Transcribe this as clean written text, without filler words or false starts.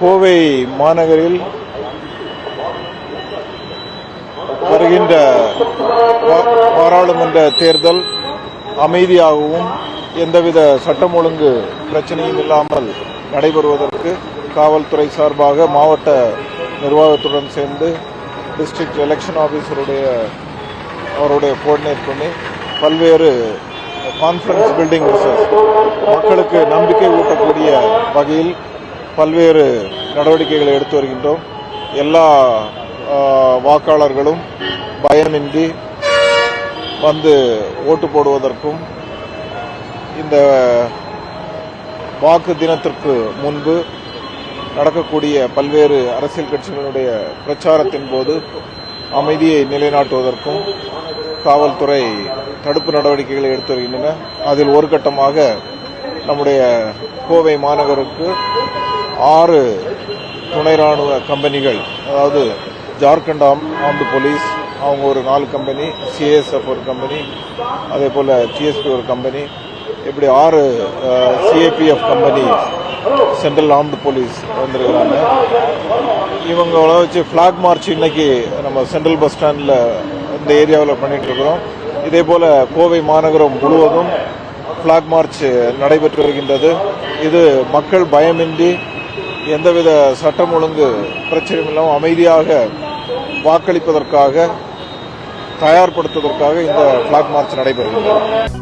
கோவை மாநகரில் வருகின்ற பாராளுமன்ற தேர்தல் அமைதியாகவும் எந்தவித சட்டம் ஒழுங்கு பிரச்சனையும் இல்லாமல் நடைபெறுவதற்கு காவல்துறை சார்பாக மாவட்ட நிர்வாகத்துடன் சேர்ந்து டிஸ்ட்ரிக்ட் எலெக்ஷன் ஆபீசருடைய கோஆர்டினேட் பண்ணி பல்வேறு கான்ஃபரன்ஸ் பில்டிங் மக்களுக்கு நம்பிக்கை ஊட்டக்கூடிய வகையில் பல்வேறு நடவடிக்கைகளை எடுத்து வருகின்றோம். எல்லா வாக்காளர்களும் பயமின்றி வந்து ஓட்டு போடுவதற்கும் இந்த வாக்கு தினத்திற்கு முன்பு நடக்கக்கூடிய பல்வேறு அரசியல் கட்சிகளுடைய பிரச்சாரத்தின் போது அமைதியை நிலைநாட்டுவதற்கும் காவல்துறை தடுப்பு நடவடிக்கைகளை எடுத்து வருகின்றன. அதில் ஒரு கட்டமாக நம்முடைய கோவை மாநகருக்கு 6 துணை ராணுவ கம்பெனிகள், அதாவது ஜார்க்கண்ட் ஆர்ம்டு போலீஸ் அவங்க ஒரு 4 கம்பெனி, சிஎஸ்எஃப் ஒரு கம்பெனி, அதே போல டிஎஸ்பி ஒரு கம்பெனி, இப்படி 6 CAPF company central armed police வந்திருக்கிறாங்க. இவங்கள வச்சு பிளாக் மார்ச் இன்னைக்கு நம்ம சென்ட்ரல் பஸ் ஸ்டாண்டில் இந்த ஏரியாவில் பண்ணிட்டு இருக்கிறோம். இதே போல கோவை மாநகரம் முழுவதும் பிளாக் மார்ச் நடைபெற்று வருகின்றது. இது மக்கள் பயமின்றி எந்தவித சட்டம் ஒழுங்கு பிரச்சனையும் இல்லாமல் அமைதியாக வாக்களிப்பதற்காக தயார்படுத்துவதற்காக இந்த பிளாக் மார்ச் நடைபெறுகின்றது.